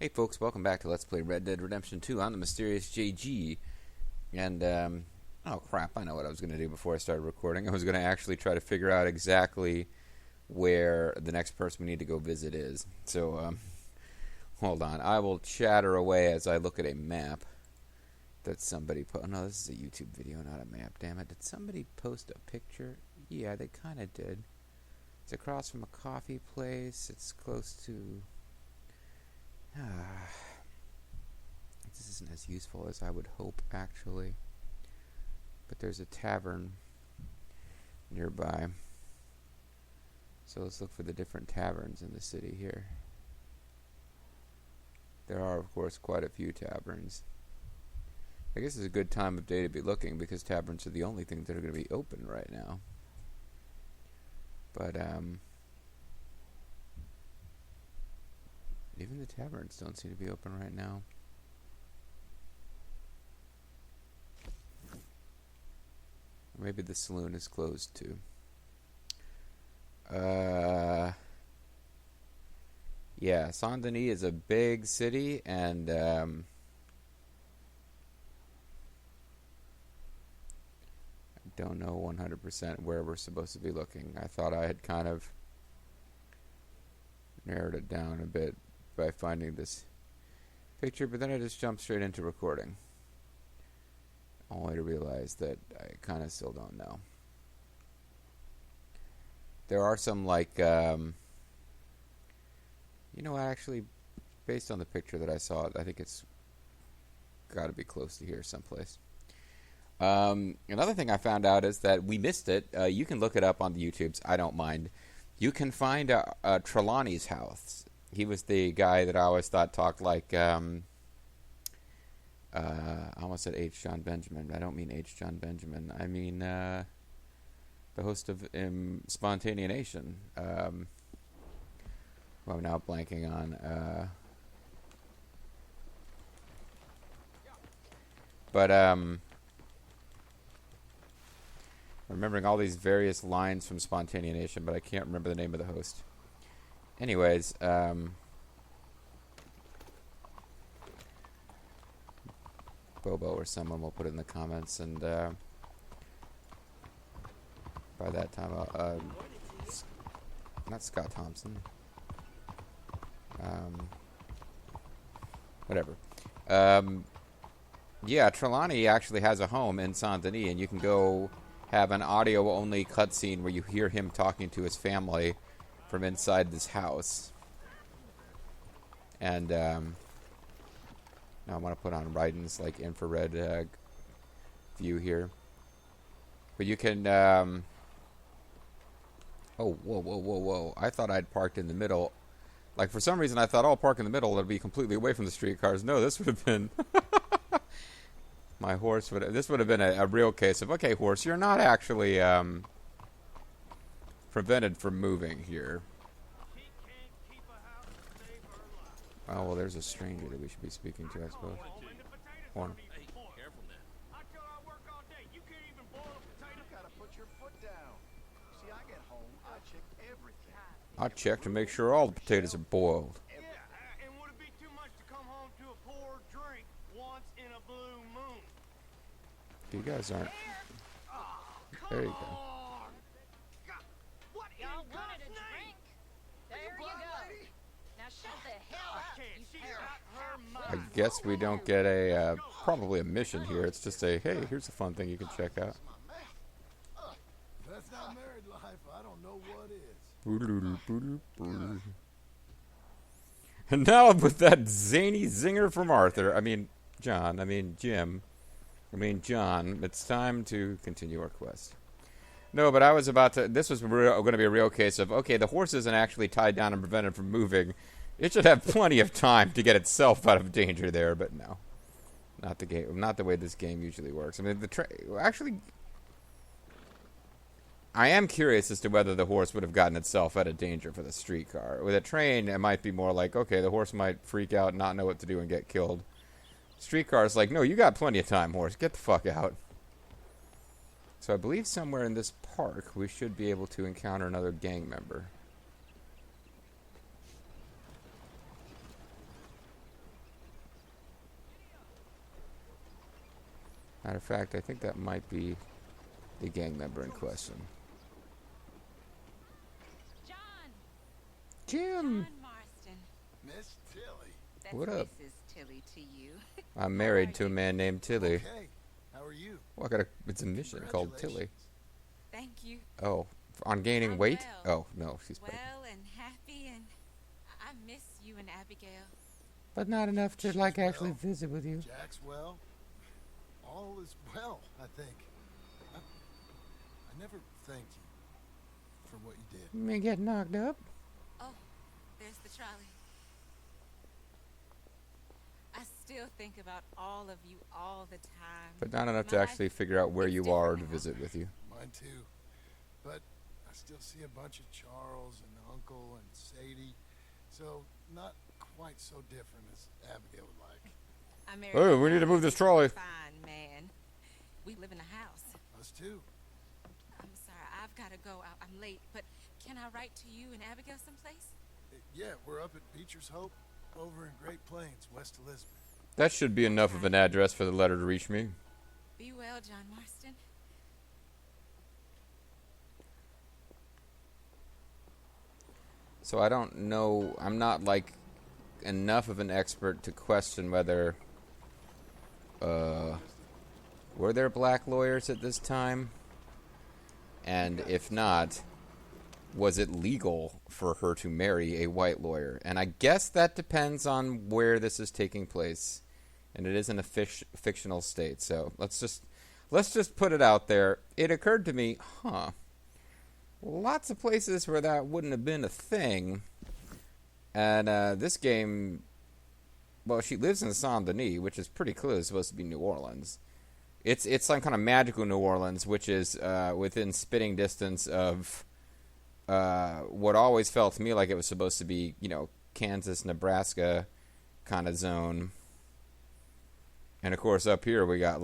Hey folks, welcome back to Let's Play Red Dead Redemption 2 on the Mysterious JG. And, oh crap, I know what I was going to do before I started recording. I was going to actually try to figure out exactly where the next person we need to go visit is. So, hold on. I will chatter away as I look at a map that somebody put. Oh no, this is a YouTube video, not a map, damn it. Did somebody post a picture? Yeah, they kind of did. It's across from a coffee place. It's close to... this isn't as useful as I would hope, actually. But there's a tavern nearby. So let's look for the different taverns in the city here. There are, of course, quite a few taverns. I guess it's a good time of day to be looking because taverns are the only things that are going to be open right now. But, even the taverns don't seem to be open right now. Maybe the saloon is closed too. Yeah, Saint Denis is a big city, and I don't know 100% where we're supposed to be looking. I thought I had kind of narrowed it down a bit by finding this picture, but then I just jumped straight into recording, only to realize that I kind of still don't know. There are some, like, you know, actually, based on the picture that I saw, I think it's got to be close to here someplace. Another thing I found out is that we missed it. You can look it up on the YouTubes. I don't mind. You can find Trelawney's house. He was the guy that I always thought talked like, I almost said H. John Benjamin. I don't mean H. John Benjamin. I mean the host of Spontaneation. Who I'm now blanking on. Remembering all these various lines from Spontaneation, but I can't remember the name of the host. Anyways, Bobo or someone will put it in the comments, and by that time, not Scott Thompson. Whatever. Yeah, Trelawney actually has a home in Saint Denis, and you can go have an audio-only cutscene where you hear him talking to his family from inside this house. And now I want to put on Raiden's like infrared view here. But you can oh, whoa. I thought I'd parked in the middle. Like, for some reason I thought, I'll park in the middle, it'll be completely away from the streetcars. No, this would have been my horse this would have been a real case of, okay, horse, you're not actually prevented from moving here. Oh, well, there's a stranger that we should be speaking to, I suppose. One. I check to make sure all the potatoes are boiled. And would it be too much to come home to a poor drink once in a blue moon? You guys aren't. There you go. Y'all wanted a drink? There you go. Now shut the hell up, you parrot. I guess we don't get a, probably a mission here. It's just a, hey, here's a fun thing you can check out. That's not married life. I don't know what is. And now with that zany zinger from Arthur, John, Jim, John, it's time to continue our quest. No, but I was about to, this was going to be a real case of, okay, the horse isn't actually tied down and prevented from moving. It should have plenty of time to get itself out of danger there, but no. Not the way this game usually works. I mean, actually, I am curious as to whether the horse would have gotten itself out of danger for the streetcar. With a train, it might be more like, okay, the horse might freak out, not know what to do, and get killed. Streetcar is like, no, you got plenty of time, horse. Get the fuck out. So I believe somewhere in this park, we should be able to encounter another gang member. Matter of fact, I think that might be the gang member in question. John! Jim! John Marston. Miss Tilly. That's What up? Mrs. Tilly to you. I'm married to a man named Tilly. Okay. How are you? Well, it's a mission called Tilly. Thank you. Oh, on gaining I'm weight? well. Oh, no, she's pregnant. Well and happy, and I miss you and Abigail. But not enough to, She's actually well. visit with you. Jack's well. All is well, I think. I never thanked you for what you did. You may get knocked up. Oh, there's the trolley. I still think about all of you all the time. But not enough to My actually life figure out where is you are to different now. visit with you. Mine too. But I still see a bunch of Charles and Uncle and Sadie. So not quite so different as Abigail would like. I married Oh, a we need to very move this trolley. Fine man. We live in a house. Us too. I'm sorry, I've got to go. I'm late, but can I write to you and Abigail someplace? Yeah, we're up at Beecher's Hope over in Great Plains, West Elizabeth. That should be enough of an address for the letter to reach me. Be well, John Marston. So I don't know. I'm not enough of an expert to question whether were there black lawyers at this time, and if not, was it legal for her to marry a white lawyer? And I guess that depends on where this is taking place, and it is in a fictional state. So let's just put it out there. It occurred to me, lots of places where that wouldn't have been a thing. And this game, well, she lives in Saint Denis, which is pretty clearly supposed to be New Orleans. It's some kind of magical New Orleans, which is within spitting distance of what always felt to me like it was supposed to be, Kansas, Nebraska kind of zone. And of course, up here we got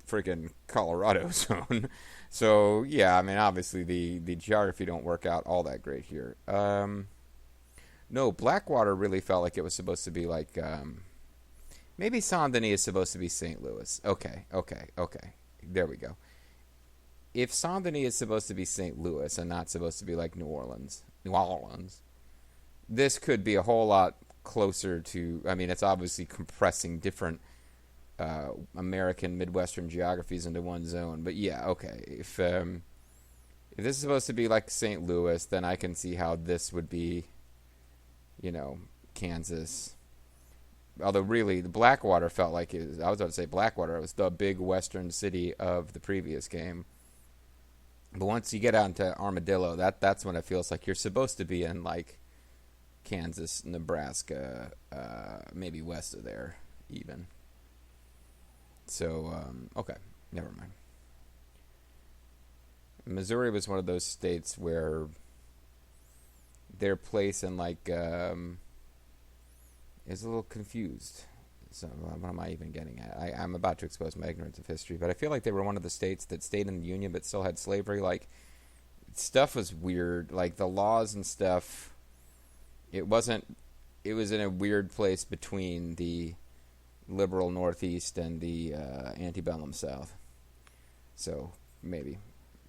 freaking Colorado zone. So yeah, I mean, obviously the geography don't work out all that great here. No, Blackwater really felt like it was supposed to be maybe Saint Denis is supposed to be St. Louis. Okay. There we go. If Saint Denis is supposed to be St. Louis and not supposed to be New Orleans, this could be a whole lot closer to. I mean, it's obviously compressing different American Midwestern geographies into one zone. But yeah, okay. If this is supposed to be St. Louis, then I can see how this would be, Kansas. Although really, the Blackwater felt like it was, I was about to say Blackwater. It was the big western city of the previous game. But once you get out into Armadillo, that's when it feels like you're supposed to be in Kansas, Nebraska, maybe west of there even. So, okay, never mind. Missouri was one of those states where their place in is a little confused. So what am I even getting at? I'm about to expose my ignorance of history, but I feel like they were one of the states that stayed in the Union but still had slavery. Stuff was weird. The laws and stuff, it was in a weird place between the liberal Northeast and the antebellum South. So, maybe.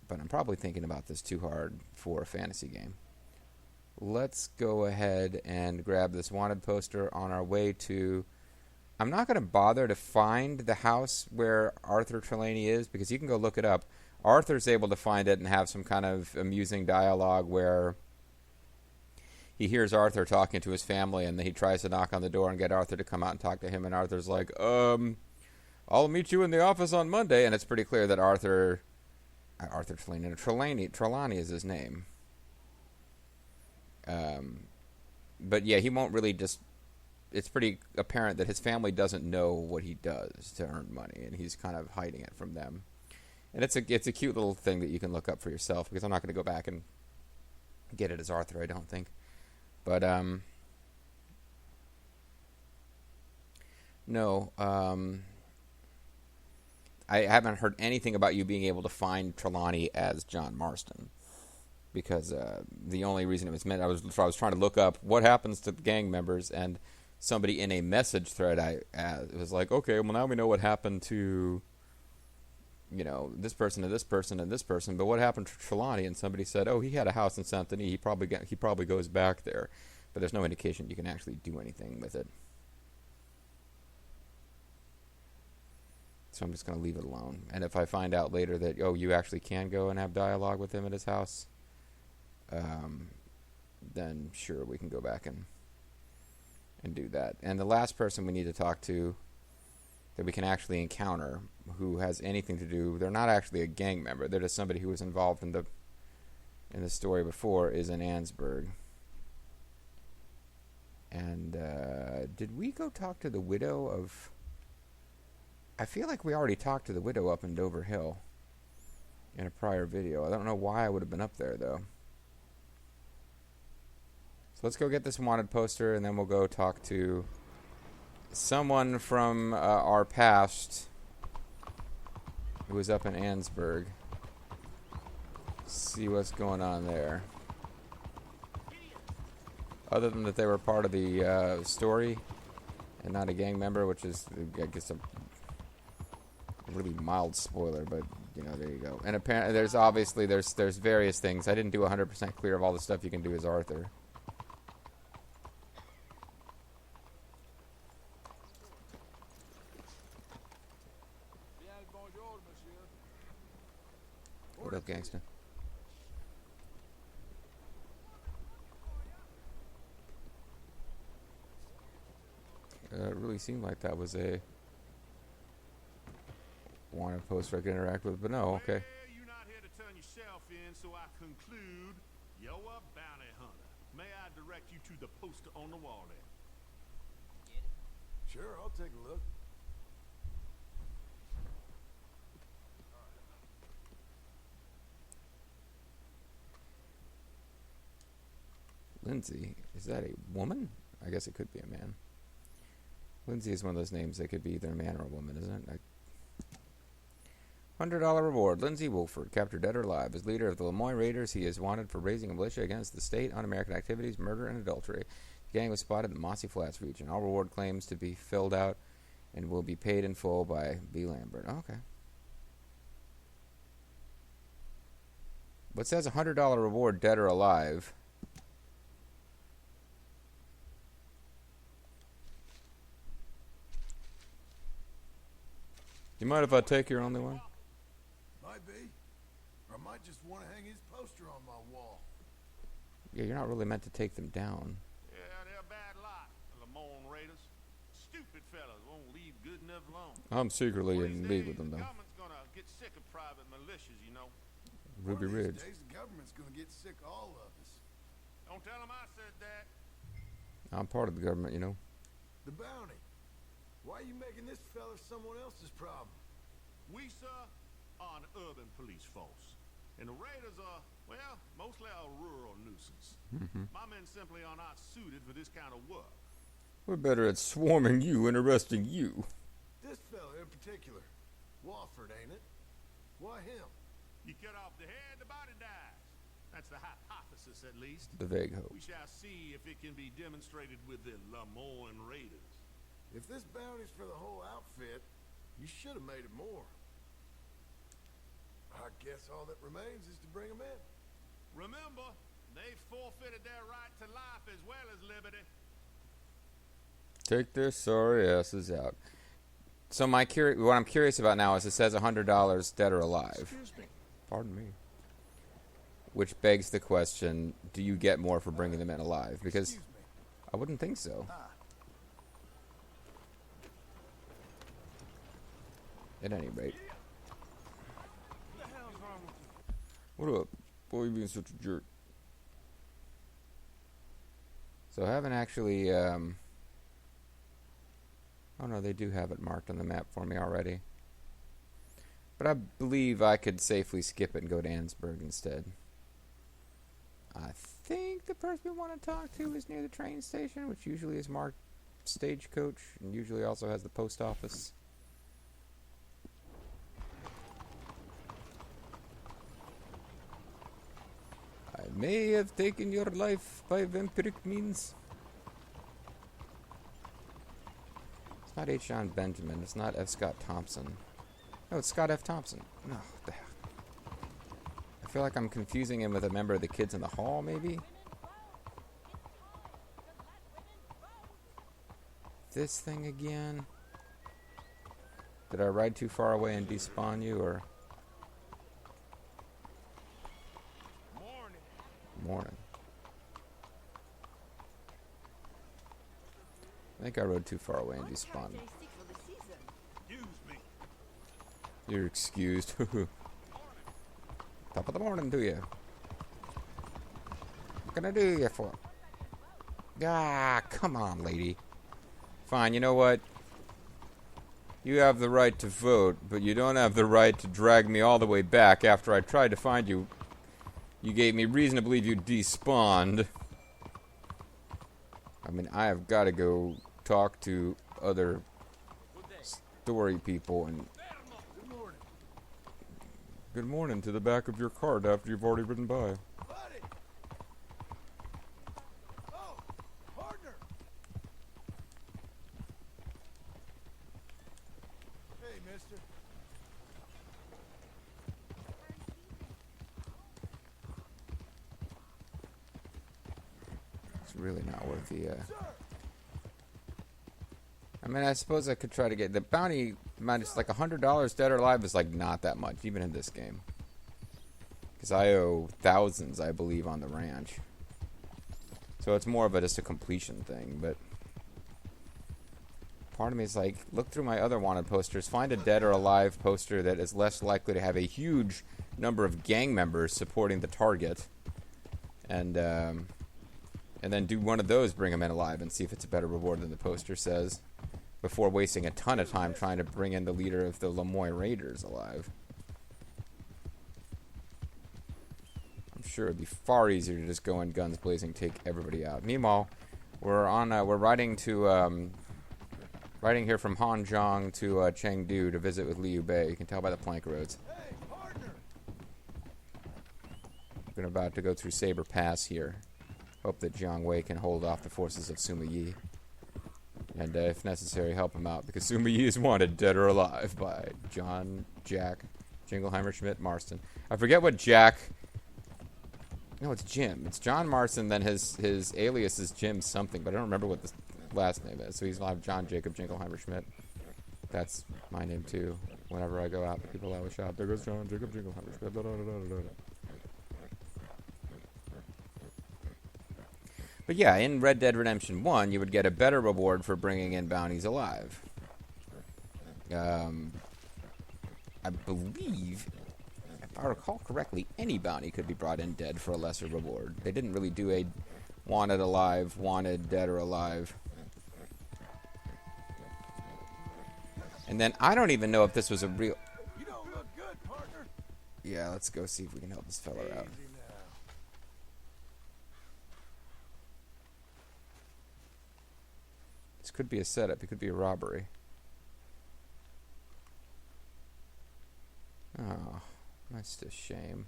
But I'm probably thinking about this too hard for a fantasy game. Let's go ahead and grab this wanted poster on our way to... I'm not going to bother to find the house where Arthur Trelawney is, because you can go look it up. Arthur's able to find it and have some kind of amusing dialogue where he hears Arthur talking to his family, and then he tries to knock on the door and get Arthur to come out and talk to him, and Arthur's like, I'll meet you in the office on Monday, and it's pretty clear that Arthur Trelawney is his name. But yeah, he won't really just... It's pretty apparent that his family doesn't know what he does to earn money, and he's kind of hiding it from them. And it's a cute little thing that you can look up for yourself, because I'm not going to go back and get it as Arthur, I don't think. But, no, I haven't heard anything about you being able to find Trelawney as John Marston. Because the only reason it was meant, I was trying to look up what happens to the gang members, and somebody in a message thread, it was like, okay, well now we know what happened to you know, this person to this person and this person. But what happened to Trelawney? And somebody said, oh, he had a house in Saint Denis. He probably goes back there. But there's no indication you can actually do anything with it. So I'm just going to leave it alone. And if I find out later that, oh, you actually can go and have dialogue with him at his house, then sure, we can go back and do that. And the last person we need to talk to that we can actually encounter who has anything to do, they're not actually a gang member, they're just somebody who was involved in the story before, is in Annesburg. And did we go talk to the widow of... I feel like we already talked to the widow up in Dover Hill in a prior video. I don't know why I would have been up there, though. So let's go get this wanted poster, and then we'll go talk to someone from our past who was up in Annesburg. See what's going on there. Other than that they were part of the story and not a gang member, which is, I guess, a really mild spoiler, but, you know, there you go. And apparently there's various things. I didn't do 100% clear of all the stuff you can do as Arthur. What up, gangsta? It really seemed like that was a wanted poster I could interact with, but no, okay. Well, you're not here to turn yourself in, so I conclude you're a bounty hunter. May I direct you to the poster on the wall there? Sure, I'll take a look. Lindsay, is that a woman? I guess it could be a man. Lindsay is one of those names that could be either a man or a woman, isn't it? $100 reward. Lindsay Wolford, captured dead or alive. As leader of the Lemoyne Raiders, he is wanted for raising a militia against the state, un-American activities, murder, and adultery. The gang was spotted in the Mossy Flats region. All reward claims to be filled out and will be paid in full by B. Lambert. Okay. But it says $100 reward, dead or alive. You mind if I take your only one? Might be. Or I might just want to hang his poster on my wall. Yeah, you're not really meant to take them down. Yeah, they're a bad lot, the Lemoyne Raiders. Stupid fellas won't leave good enough alone. I'm secretly One of in these league days, with them, the though. government's gonna get sick of private militias, you know. Ruby One of Ridge. these days, the government's gonna get sick of all of us. Don't tell them I said that. I'm part of the government, you know. The bounty. Why are you making this fella someone else's problem? We, sir, are an urban police force. And the Raiders are, well, mostly a rural nuisance. My men simply are not suited for this kind of work. We're better at swarming you and arresting you. This fella in particular. Wofford, ain't it? Why him? You cut off the head, the body dies. That's the hypothesis, at least. The vague hope. We shall see if it can be demonstrated with the Lemoyne Raiders. If this bounty's for the whole outfit, you should have made it more. I guess all that remains is to bring him in. Remember, they forfeited their right to life as well as liberty. Take their sorry asses out. So what I'm curious about now is it says $100 dead or alive. Excuse me. Pardon me. Which begs the question, do you get more for bringing them in alive? Because Excuse me. I wouldn't think so. At any rate. What the hell's wrong with you? What up? Why are you being such a jerk? So I haven't actually, oh no, they do have it marked on the map for me already. But I believe I could safely skip it and go to Annesburg instead. I think the person we want to talk to is near the train station, which usually is marked Stagecoach, and usually also has the post office. I may have taken your life by vampiric means. It's not H. John Benjamin. It's not F. Scott Thompson. Oh, it's Scott F. Thompson. No, what the heck? I feel like I'm confusing him with a member of the Kids in the Hall, maybe? This thing again? Did I ride too far away and despawn you, or? Morning. I think I rode too far away and despawned. You're excused. Top of the morning to you. What can I do you for? Ah, come on, lady. Fine, you know what? You have the right to vote, but you don't have the right to drag me all the way back after I tried to find you. You gave me reason to believe you despawned. I mean, I have got to go talk to other story people and... Good morning to the back of your card after you've already ridden by. Buddy! Oh, partner! Hey, mister. It's really not worth the, I mean, I suppose I could try to get... The bounty amount is like $100 dead or alive is like not that much, even in this game. Because I owe thousands, I believe, on the ranch. So it's more of just a completion thing, but... Part of me is like, look through my other wanted posters, find a dead or alive poster that is less likely to have a huge number of gang members supporting the target. And then do one of those, bring them in alive, and see if it's a better reward than the poster says. Before wasting a ton of time trying to bring in the leader of the Lemoyne Raiders alive. I'm sure it'd be far easier to just go in guns blazing, take everybody out. Meanwhile, we're riding here from Hanzhong to Chengdu to visit with Liu Bei. You can tell by the plank roads. Hey, partner! We're about to go through Saber Pass here. Hope that Jiang Wei can hold off the forces of Sima Yi. And if necessary, help him out, because Sima Yi is wanted dead or alive by John, Jack, Jingleheimer, Schmidt, Marston. I forget what Jack... No, it's Jim. It's John Marston, then his alias is Jim something, but I don't remember what the last name is. So he's live John Jacob Jingleheimer Schmidt. That's my name, too. Whenever I go out, people always shout, there goes John Jacob Jingleheimer Schmidt. But yeah, in Red Dead Redemption 1, you would get a better reward for bringing in bounties alive. I believe, if I recall correctly, any bounty could be brought in dead for a lesser reward. They didn't really do a wanted alive, wanted dead or alive. And then I don't even know if this was a real... You don't look good, partner. Yeah, let's go see if we can help this fella out. Easy now. This could be a setup. It could be a robbery. Oh, that's a shame.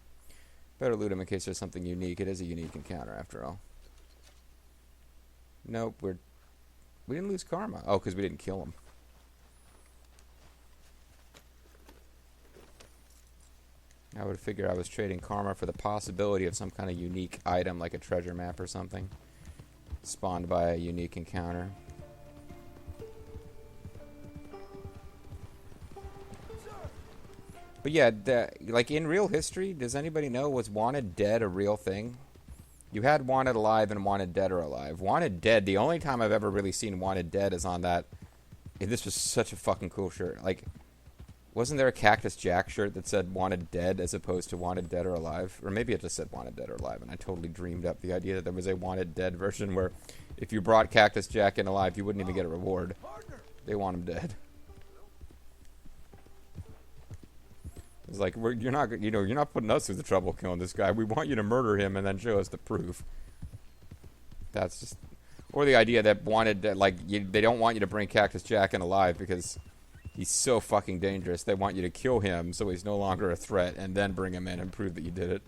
Better loot him in case there's something unique. It is a unique encounter, after all. Nope, we didn't lose karma. Oh, because we didn't kill him. I would figure I was trading karma for the possibility of some kind of unique item, like a treasure map or something, spawned by a unique encounter. But yeah, like in real history, does anybody know, was wanted dead a real thing? You had wanted alive and wanted dead or alive. Wanted dead, the only time I've ever really seen wanted dead is on that... This was such a fucking cool shirt. Like, wasn't there a Cactus Jack shirt that said wanted dead as opposed to wanted dead or alive? Or maybe it just said wanted dead or alive, and I totally dreamed up the idea that there was a wanted dead version where if you brought Cactus Jack in alive, you wouldn't even get a reward. They want him dead. It's like, you're not putting us through the trouble killing this guy. We want you to murder him and then show us the proof. That's just... Or the idea that they don't want you to bring Cactus Jack in alive because he's so fucking dangerous. They want you to kill him so he's no longer a threat and then bring him in and prove that you did it.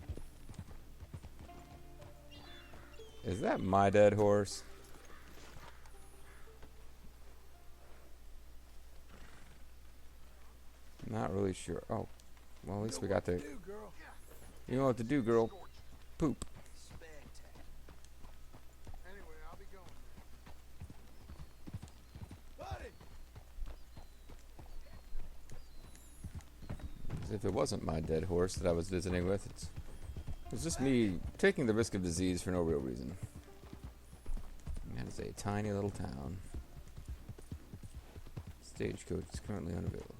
Is that my dead horse? Not really sure. Oh, well, at least we got the. Do, girl. You know what to do, girl. Poop. Anyway, I'll be going. Buddy! As if it wasn't my dead horse that I was visiting with. It was just me taking the risk of disease for no real reason. And that is a tiny little town. Stagecoach is currently unavailable.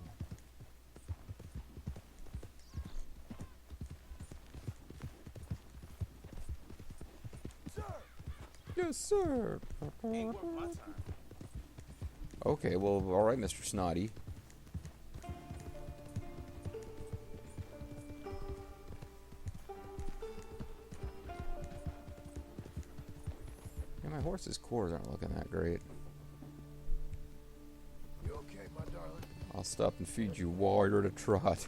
Yes, sir. Okay, well, all right, Mr. Snotty. Yeah, my horse's cores aren't looking that great. You okay, my darling? I'll stop and feed you while you're at a trot.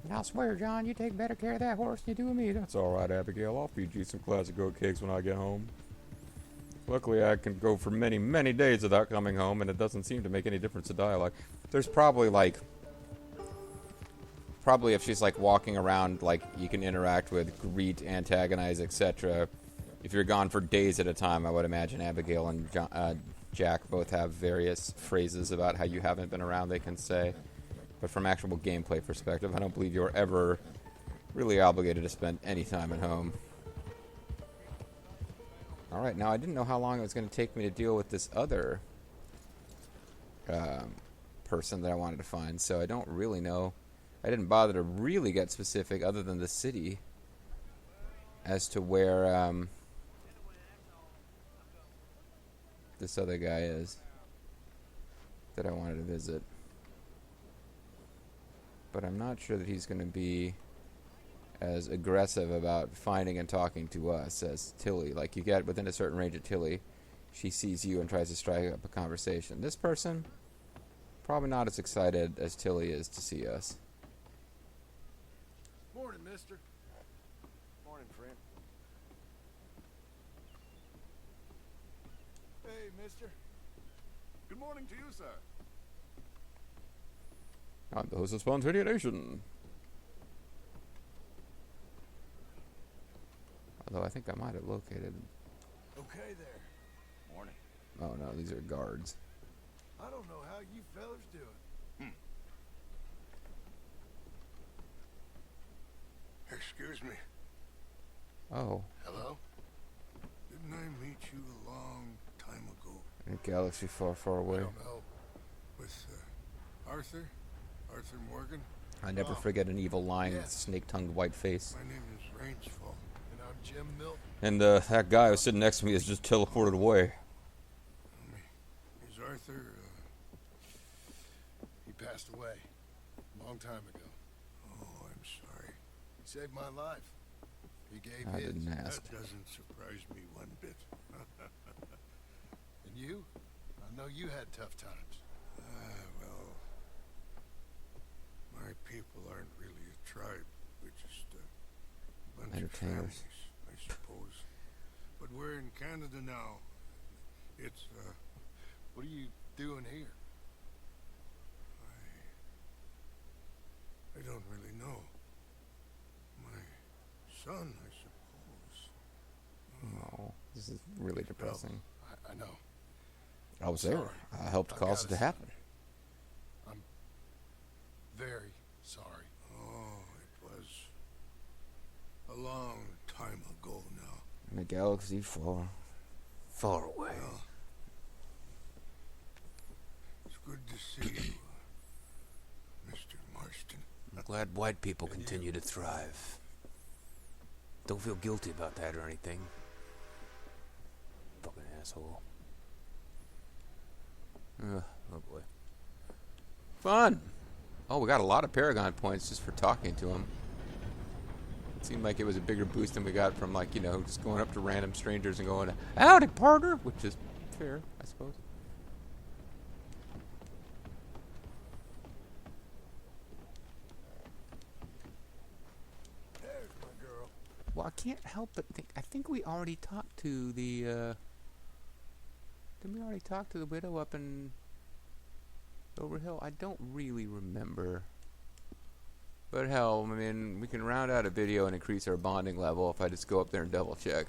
And I'll swear, John, you take better care of that horse than you do of me. That's all right, Abigail. I'll feed you some classic oat cakes when I get home. Luckily, I can go for many, many days without coming home, and it doesn't seem to make any difference to dialogue. There's probably if she's like walking around, like you can interact with, greet, antagonize, etc. If you're gone for days at a time, I would imagine Abigail and Jack both have various phrases about how you haven't been around they can say. But from actual gameplay perspective, I don't believe you're ever really obligated to spend any time at home. Alright, now I didn't know how long it was going to take me to deal with this other person that I wanted to find, so I don't really know. I didn't bother to really get specific other than the city as to where this other guy is that I wanted to visit. But I'm not sure that he's going to be as aggressive about finding and talking to us as Tilly. Like, you get within a certain range of Tilly, she sees you and tries to strike up a conversation. This person, probably not as excited as Tilly is to see us. Morning, mister. Morning, friend. Hey, mister. Good morning to you, sir. I'm the host of Spontaneous Nation. Although I think I might have located... Okay there. Morning. Oh no, these are guards. I don't know how you fellas do it. Excuse me. Oh, Hello? Didn't I meet you a long time ago in a galaxy far, far I away. don't know. with Arthur? Arthur Morgan? I never Oh. forget an evil lying, Yes. snake-tongued white face. My name is Rangefall. And I'm Jim Milton. And that guy who's sitting next to me is just teleported away. Is Arthur, He passed away a long time ago. oh, I'm sorry. He saved my life. He gave I his. didn't ask. That doesn't surprise me one bit. And you? I know you had tough times. Well, my people aren't really a tribe. We're just a bunch of Entertainers. families, I suppose. But we're in Canada now. It's, What are you doing here? I don't really know. My son, I suppose. Oh, this is really depressing. I know. I was there. Sorry. I helped I cause it gotta to happen. I'm very sorry. Oh, it was a long time ago now. In a galaxy far, far away. Well, it's good to see you, Mr. Marston. I'm glad white people continue to thrive. Don't feel guilty about that or anything. Fucking asshole. Oh boy. Fun! Oh, we got a lot of Paragon points just for talking to him. It seemed like it was a bigger boost than we got from, like, you know, just going up to random strangers and going, "Howdy, partner!" Which is fair, I suppose. There's my girl. Well, I can't help but think. I think we already talked to the. Didn't we already talk to the widow up in Overhill? I don't really remember. But hell, I mean, we can round out a video and increase our bonding level if I just go up there and double check.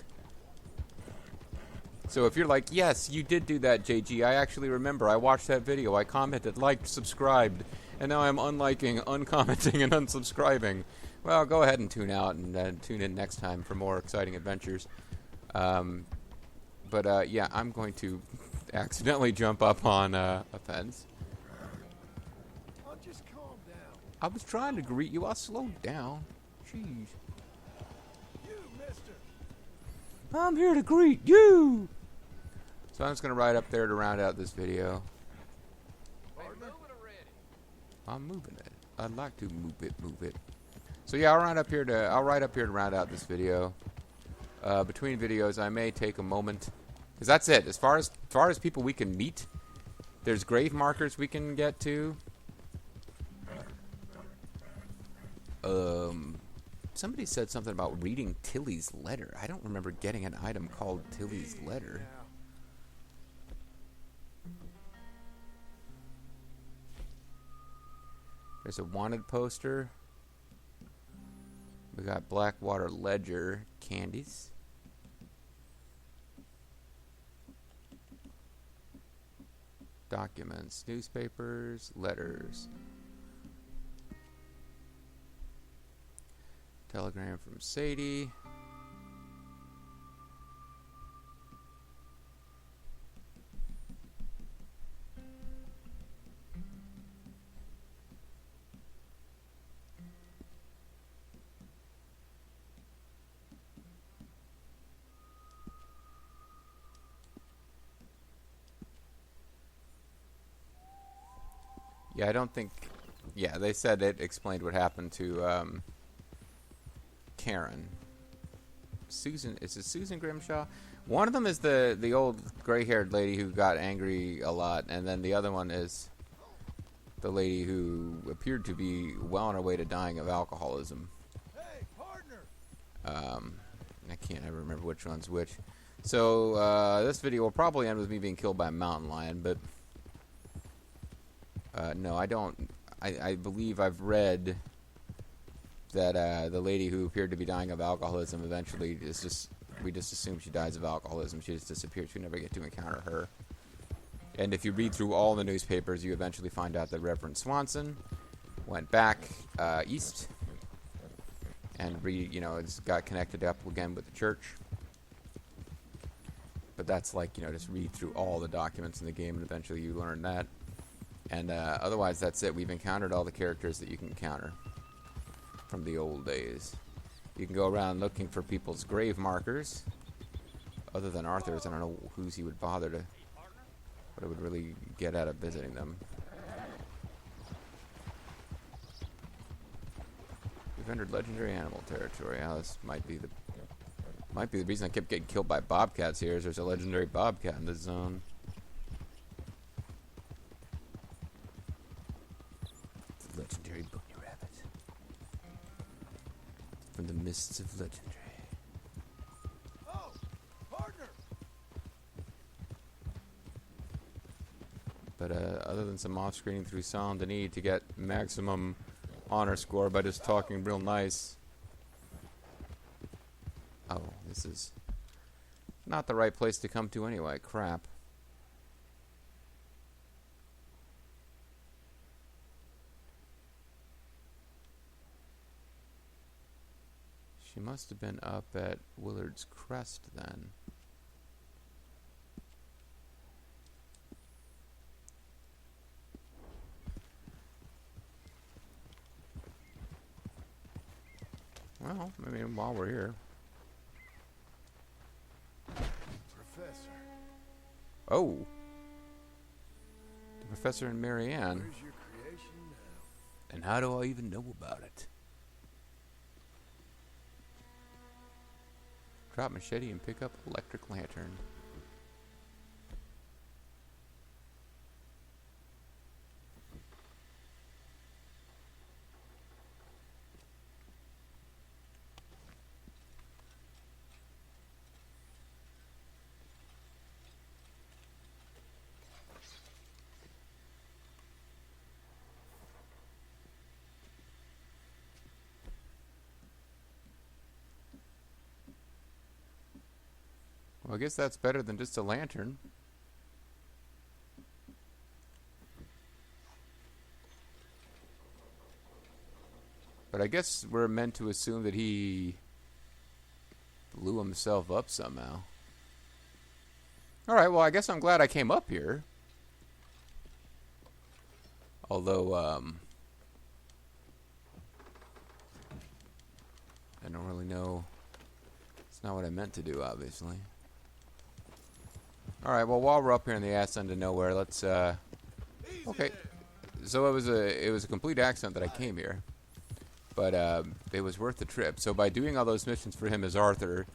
So if you're like, yes, you did do that, JG. I actually remember. I watched that video. I commented, liked, subscribed, and now I'm unliking, uncommenting, and unsubscribing. Well, go ahead and tune out and tune in next time for more exciting adventures. Yeah, I'm going to accidentally jump up on a fence. I'll just calm down. I was trying to greet you. I'll slow down. Jeez. You, mister. I'm here to greet you. So I'm just going to ride up there to round out this video. I'm moving it. I'd like to move it. So yeah, I'll ride up here to round out this video. Between videos, I may take a moment, because that's it. As far as people we can meet, there's grave markers we can get to. Somebody said something about reading Tilly's letter. I don't remember getting an item called Tilly's letter. There's a wanted poster. We got Blackwater Ledger candies. Documents, newspapers, letters. Telegram from Sadie. Yeah, I don't think... Yeah, they said it explained what happened to Karen. Susan... Is it Susan Grimshaw? One of them is the old gray-haired lady who got angry a lot, and then the other one is the lady who appeared to be well on her way to dying of alcoholism. Hey, partner. I can't ever remember which one's which. So, this video will probably end with me being killed by a mountain lion, but... no, I don't. I believe I've read that the lady who appeared to be dying of alcoholism eventually is just... We just assume she dies of alcoholism. She just disappears. We never get to encounter her. And if you read through all the newspapers, you eventually find out that Reverend Swanson went back east and it's got connected up again with the church. But that's like, just read through all the documents in the game, and eventually you learn that. And otherwise, that's it. We've encountered all the characters that you can encounter from the old days. You can go around looking for people's grave markers. Other than Arthur's, I don't know whose he would bother to... What it would really get out of visiting them. We've entered legendary animal territory. Oh, this might be the reason I kept getting killed by bobcats here, is there's a legendary bobcat in this zone. The legendary bunny rabbit. From the mists of legendary. Oh, partner. But other than some off-screening through Saint Denis to get maximum honor score by just talking real nice. Oh, this is not the right place to come to anyway. Crap. She must have been up at Willard's Crest then. Well, I mean, while we're here. Professor. Oh! The Professor and Marianne. Where's your creation now? And how do I even know about it? Drop machete and pick up electric lantern. Well, I guess that's better than just a lantern. But I guess we're meant to assume that he blew himself up somehow. Alright, well, I guess I'm glad I came up here. Although, I don't really know. It's not what I meant to do, obviously. Alright, well, while we're up here in the ass end of nowhere, let's, okay. So it was a complete accident that I came here. But it was worth the trip. So by doing all those missions for him as Arthur,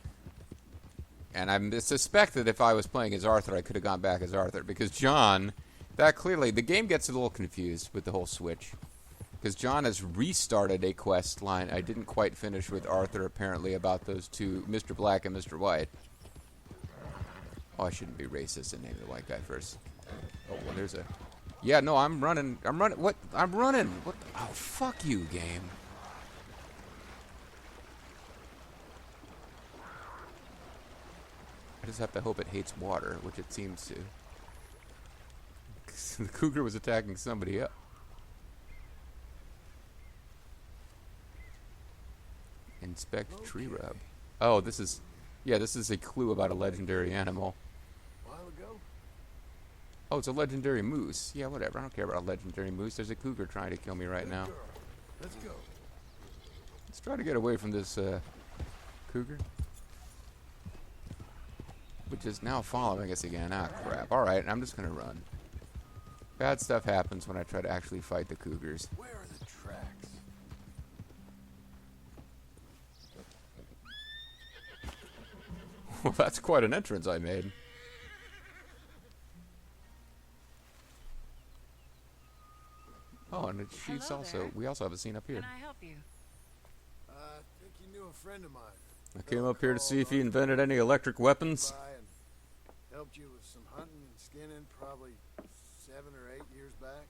and I suspect that if I was playing as Arthur, I could have gone back as Arthur. Because John, that clearly, the game gets a little confused with the whole switch. Because John has restarted a quest line I didn't quite finish with Arthur, apparently, about those two, Mr. Black and Mr. White. Oh, I shouldn't be racist and name the white guy first. Oh, well, there's a... Yeah, no, I'm running. What? I'm running. What? Oh, fuck you, game. I just have to hope it hates water, which it seems to. The cougar was attacking somebody else. Inspect tree rub. Oh, this is... Yeah, this is a clue about a legendary animal. A while ago? Oh, it's a legendary moose. Yeah, whatever. I don't care about a legendary moose. There's a cougar trying to kill me right now. Girl. Let's go. Let's try to get away from this cougar. Which is now following us again. Ah, crap. Alright, I'm just gonna run. Bad stuff happens when I try to actually fight the cougars. Where are the tracks? Well, that's quite an entrance I made. Oh, and she's Hello also... there. We also have a scene up here. Can I help you? I think you knew a friend of mine. I came up here to see if he invented any electric weapons. By and helped you with some hunting and skinning probably 7 or 8 years back.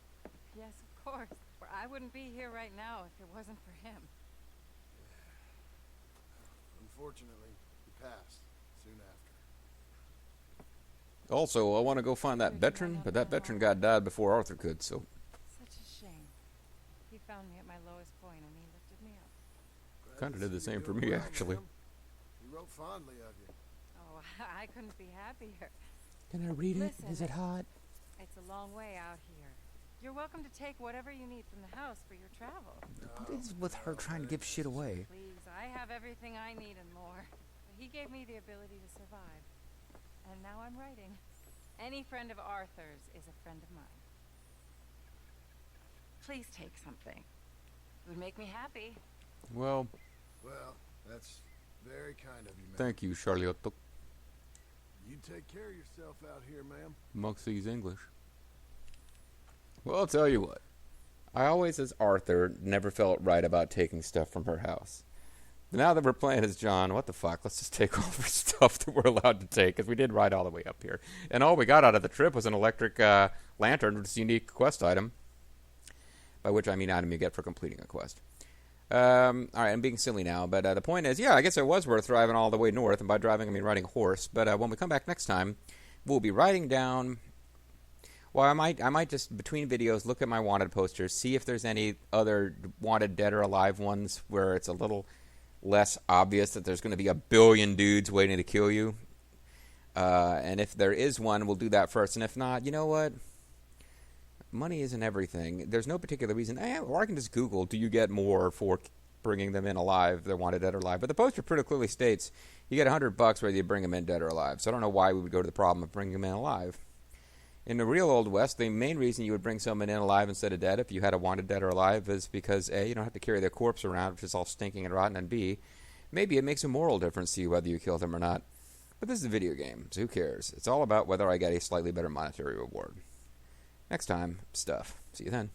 Yes, of course. I wouldn't be here right now if it wasn't for him. Unfortunately, he passed soon after. Also, I want to go find that veteran, but that veteran guy died before Arthur could, so... Such a shame. He found me at my lowest point and he lifted me up. Glad Kinda to did the see you same for doing me, well, actually. ma'am. He wrote fondly of you. Oh, I couldn't be happier. Can I read it? Listen, Is it hot? It's a long way out here. You're welcome to take whatever you need from the house for your travel. What is with her trying to give shit away? Please, I have everything I need and more. He gave me the ability to survive. And now I'm writing. Any friend of Arthur's is a friend of mine. Please take something. It would make me happy. Well, Well, that's very kind of you, ma'am. thank you, Charlotte. You take care of yourself out here, ma'am. Moxie's English. Well, I'll tell you what. I always, as Arthur, never felt right about taking stuff from her house. But now that we're playing as John, what the fuck? Let's just take all of our stuff that we're allowed to take, because we did ride all the way up here. And all we got out of the trip was an electric lantern, which is a unique quest item. By which I mean item you get for completing a quest. Alright, I'm being silly now, but the point is, yeah, I guess it was worth driving all the way north, and by driving I mean riding a horse. But when we come back next time, we'll be riding down... Well, I might just, between videos, look at my wanted posters, see if there's any other wanted dead or alive ones where it's a little less obvious that there's going to be a billion dudes waiting to kill you. And if there is one, we'll do that first. And if not, you know what? Money isn't everything. There's no particular reason. Or I can just Google, do you get more for bringing them in alive, they're wanted dead or alive? But the poster pretty clearly states you get $100 whether you bring them in dead or alive. So I don't know why we would go to the problem of bringing them in alive. In the real Old West, the main reason you would bring someone in alive instead of dead, if you had a wanted dead or alive, is because A, you don't have to carry their corpse around, which is all stinking and rotten, and B, maybe it makes a moral difference to you whether you kill them or not. But this is a video game, so who cares? It's all about whether I get a slightly better monetary reward. Next time, stuff. See you then.